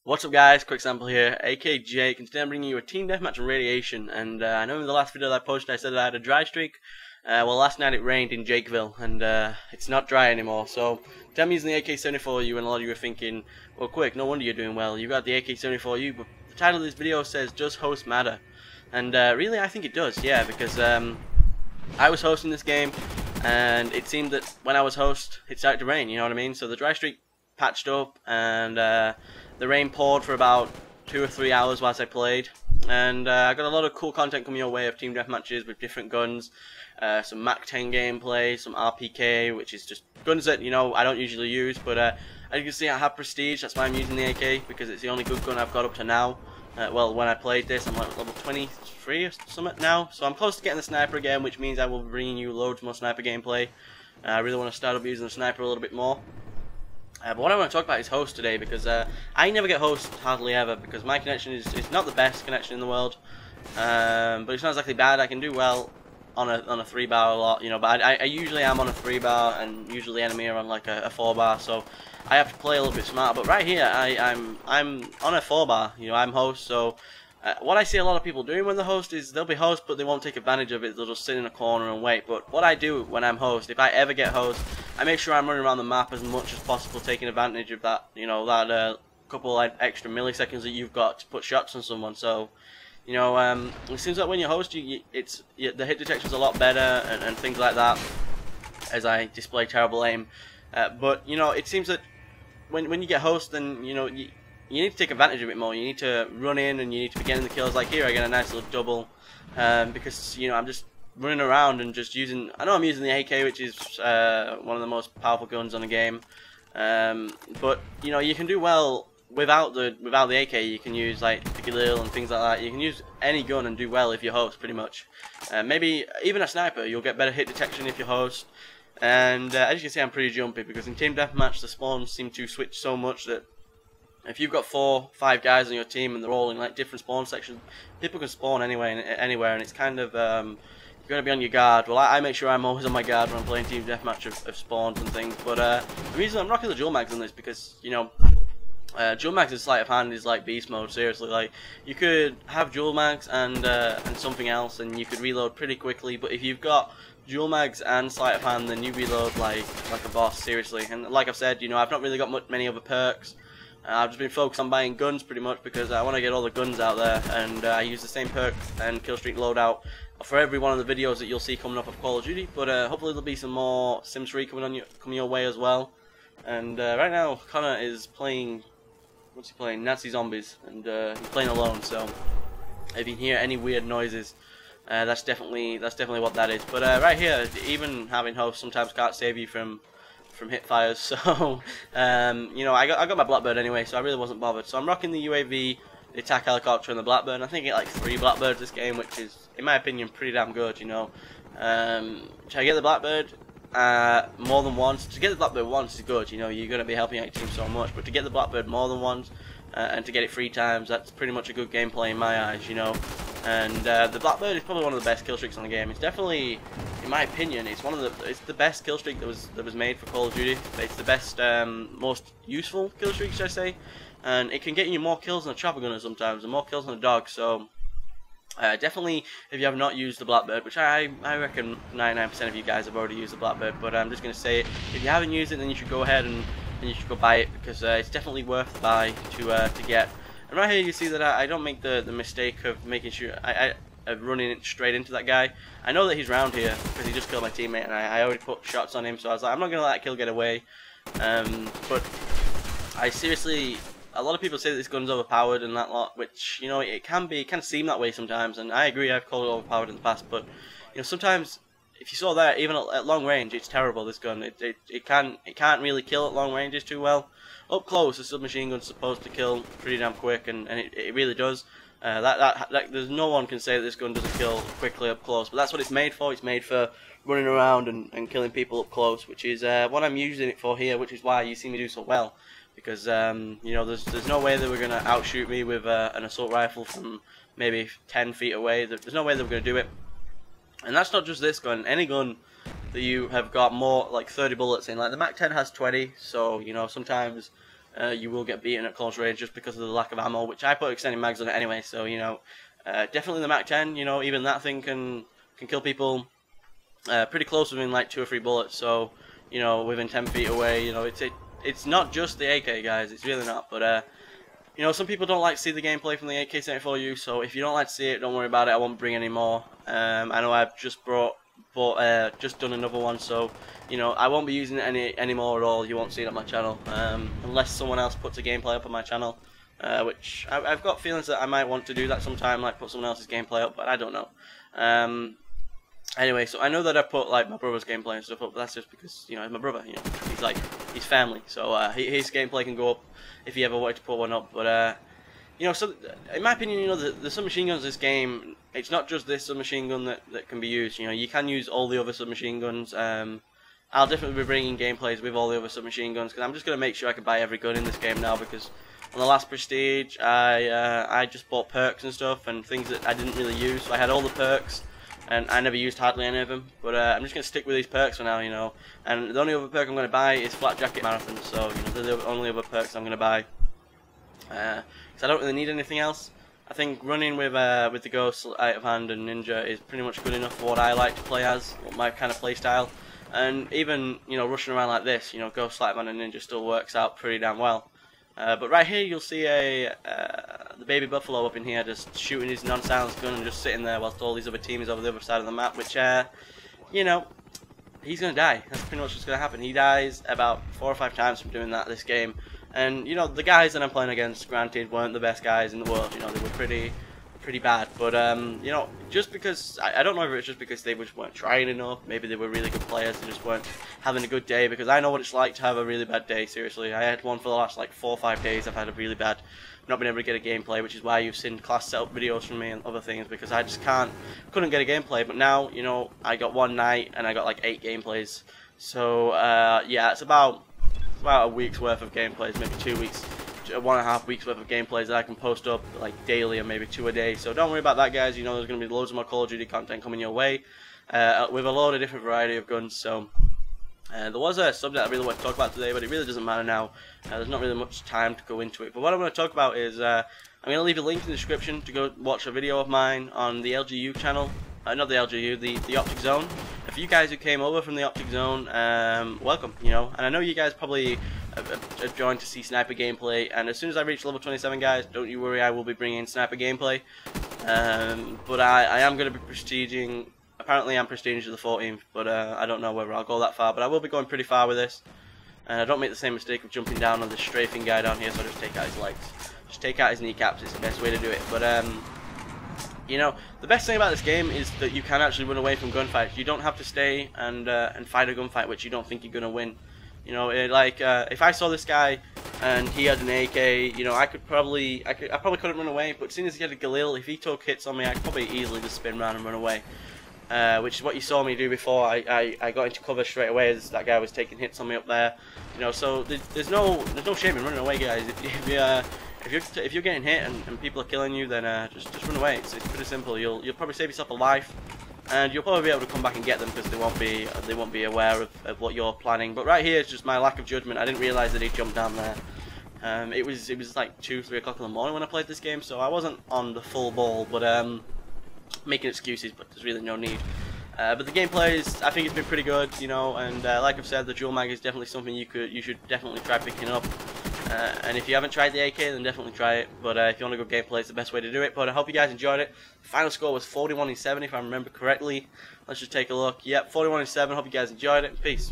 What's up guys, quick sample here, aka Jake, and today I'm bringing you a team deathmatch on Radiation. And I know in the last video that I posted I said that I had a dry streak. Well, last night it rained in Jakeville, and it's not dry anymore. So today I'm using the AK-74U, and a lot of you are thinking, well quick, no wonder you're doing well, you got the AK-74U, but the title of this video says, does host matter? And really I think it does, yeah, because I was hosting this game, and it seemed that when I was host, it started to rain, you know what I mean? So the dry streak patched up, and the rain poured for about 2 or 3 hours whilst I played, and I got a lot of cool content coming your way of team deathmatches with different guns, some MAC-10 gameplay, some RPK, which is just guns that, you know, I don't usually use, but as you can see I have prestige. That's why I'm using the AK, because it's the only good gun I've got up to now. Well, when I played this, I'm like level 23 or something now, so I'm close to getting the sniper again, which means I will be bringing you loads more sniper gameplay. I really want to start up using the sniper a little bit more. But what I want to talk about is host today, because I never get host hardly ever, because my connection is not the best connection in the world, but it's not exactly bad. I can do well on a 3-bar a lot, you know, but I usually am on a 3-bar, and usually enemy are on like a 4-bar, so I have to play a little bit smarter. But right here I'm on a 4-bar, you know, I'm host, so what I see a lot of people doing when they're host is they'll be host, but they won't take advantage of it. They'll just sit in a corner and wait. But what I do when I'm host, if I ever get host, I make sure I'm running around the map as much as possible, taking advantage of that, you know, that couple extra milliseconds that you've got to put shots on someone. So, you know, it seems like when you host, the hit detection's a lot better and things like that, as I display terrible aim. But you know, it seems that when you get host, then you know you need to take advantage of it more. You need to run in and you need to be getting the kills. Like here I get a nice little double, because, you know, I'm just running around and just using, I know I'm using the AK, which is one of the most powerful guns on the game, but you know, you can do well without the AK. You can use like Piccadilly and things like that. You can use any gun and do well if you host, pretty much. Maybe even a sniper, you'll get better hit detection if you host. And as you can see, I'm pretty jumpy, because in team deathmatch the spawns seem to switch so much that if you've got 4, 5 guys on your team and they're all in like different spawn sections, people can spawn anywhere, and it's kind of you've got to be on your guard. Well, I make sure I'm always on my guard when I'm playing team deathmatch of spawns and things. But the reason I'm rocking the dual mags on this, because, you know, dual mags in sleight of hand is like beast mode. Seriously, like you could have dual mags and something else, and you could reload pretty quickly. But if you've got dual mags and sleight of hand, then you reload like a boss. Seriously, and like I've said, you know, I've not really got many other perks. I've just been focused on buying guns pretty much, because I want to get all the guns out there, and I use the same perk and killstreak loadout for every one of the videos that you'll see coming up of Call of Duty. But hopefully there'll be some more Sims 3 coming your way as well. And right now Connor is playing, what's he playing? Nazi Zombies, and he's playing alone. So if you hear any weird noises, that's definitely what that is. But right here, even having hosts sometimes can't save you from hip fires, so you know, I got my Blackbird anyway, so I really wasn't bothered. So I'm rocking the UAV, the attack helicopter, and the Blackbird. And I think I get like 3 Blackbirds this game, which is, in my opinion, pretty damn good. You know, should I get the Blackbird more than once? To get the Blackbird once is good. You know, you're gonna be helping out your team so much, but to get the Blackbird more than once and to get it 3 times, that's pretty much a good gameplay in my eyes. You know, and the Blackbird is probably one of the best kill streaks on the game. It's definitely, in my opinion, it's the best kill streak that was made for Call of Duty. It's the best, most useful kill streak, should I say? And it can get you more kills than a chopper gunner sometimes, and more kills than a dog. So definitely, if you have not used the Blackbird, which I reckon 99% of you guys have already used the Blackbird, but I'm just gonna say it. If you haven't used it, then you should go ahead and you should go buy it, because it's definitely worth the buy to get. And right here you see that I don't make the mistake of making sure of running it straight into that guy. I know that he's round here because he just killed my teammate, and I already put shots on him, so I was like, I'm not gonna let that kill get away. But I seriously, a lot of people say that this gun's overpowered and that lot, which, you know, it can seem that way sometimes, and I agree. I've called it overpowered in the past, but you know, sometimes if you saw that, even at long range, it's terrible. This gun, it can't really kill at long ranges too well. Up close, the submachine gun's supposed to kill pretty damn quick, and it really does. There's no one can say that this gun doesn't kill quickly up close, but that's what it's made for. It's made for running around and killing people up close, which is what I'm using it for here, which is why you see me do so well. Because you know, there's no way that we're gonna outshoot me with an assault rifle from maybe 10 feet away. There's no way that we're gonna do it. And that's not just this gun. Any gun that you have got more, like 30 bullets in. Like the Mac 10 has 20, so you know sometimes you will get beaten at close range just because of the lack of ammo, which I put extended mags on it anyway. So you know, definitely the Mac 10. You know, even that thing can kill people pretty close within like 2 or 3 bullets. So you know, within 10 feet away. You know, it's not just the AK, guys. It's really not. But you know, some people don't like to see the gameplay from the AK-74U, so if you don't like to see it, don't worry about it. I won't bring any more. I know I've just just done another one, so you know I won't be using it anymore at all. You won't see it on my channel unless someone else puts a gameplay up on my channel, which I've got feelings that I might want to do that sometime, like put someone else's gameplay up, but I don't know. Anyway, so I know that I put like my brother's gameplay and stuff up, but that's just because you know he's my brother. You know, he's family, so his gameplay can go up if he ever wanted to put one up. But you know, so in my opinion, you know, the submachine guns in this game, it's not just this submachine gun that can be used. You know, you can use all the other submachine guns. I'll definitely be bringing gameplays with all the other submachine guns because I'm just gonna make sure I can buy every gun in this game now, because on the last Prestige I just bought perks and stuff and things that I didn't really use. So I had all the perks, and I never used hardly any of them, but I'm just going to stick with these perks for now, you know. And the only other perk I'm going to buy is Flat Jacket Marathon, so you know, they're the only other perks I'm going to buy. Because I don't really need anything else. I think running with the Ghost, Out of Hand and Ninja is pretty much good enough for what I like to play as, my kind of play style. And even, you know, rushing around like this, you know, Ghost, Out of Hand and Ninja still works out pretty damn well. But right here you'll see the baby buffalo up in here just shooting his non-silenced gun and just sitting there whilst all these other teams over the other side of the map, which you know, he's gonna die. That's pretty much what's gonna happen. He dies about 4 or 5 times from doing that this game. And you know, the guys that I'm playing against, granted, weren't the best guys in the world. You know, they were pretty bad. But you know, just because I don't know if it's just because they just weren't trying enough. Maybe they were really good players. They just weren't having a good day. Because I know what it's like to have a really bad day. Seriously, I had one for the last like 4 or 5 days. I've had a really bad, not been able to get a gameplay, which is why you've seen class setup videos from me and other things, because I just couldn't get a gameplay. But now, you know, I got one night and I got like 8 gameplays. So yeah, it's about a week's worth of gameplays, maybe 2 weeks. 1.5 weeks worth of gameplays that I can post up like daily or maybe 2 a day. So don't worry about that, guys. You know, there's going to be loads more Call of Duty content coming your way with a load of different variety of guns. So there was a subject I really want to talk about today, but it really doesn't matter now. There's not really much time to go into it. But what I'm going to talk about is I'm going to leave a link in the description to go watch a video of mine on the LGU channel. Not the LGU, the Optic Zone. If you guys who came over from the Optic Zone, welcome, you know. And I know you guys probably have joined to see sniper gameplay, and as soon as I reach level 27, guys, don't you worry, I will be bringing sniper gameplay. But I am going to be prestiging. Apparently I'm prestiging to the 14th, but I don't know whether I'll go that far, but I will be going pretty far with this. And I don't make the same mistake of jumping down on this strafing guy down here, so I just take out his legs. Just take out his kneecaps, it's the best way to do it. But you know, the best thing about this game is that you can actually run away from gunfights. You don't have to stay and fight a gunfight which you don't think you're going to win. You know, if I saw this guy and he had an AK, you know, I probably couldn't run away. But as soon as he had a Galil, if he took hits on me, I could probably easily just spin around and run away. Which is what you saw me do before. I got into cover straight away as that guy was taking hits on me up there. You know, so there's no shame in running away, guys. If you're getting hit and people are killing you, then just run away. It's pretty simple. You'll probably save yourself a life. And you'll probably be able to come back and get them because they won't be aware of what you're planning. But right here is just my lack of judgment. I didn't realise that he jumped down there. It was like 2, 3 o'clock in the morning when I played this game, so I wasn't on the full ball. But making excuses, but there's really no need. But the gameplay I think it's been pretty good, you know. And like I've said, the dual mag is definitely something you should definitely try picking up. And if you haven't tried the AK, then definitely try it. But if you want to go gameplay, it's the best way to do it. But I hope you guys enjoyed it. The final score was 41-7, if I remember correctly. Let's just take a look. Yep, 41-7. Hope you guys enjoyed it. Peace.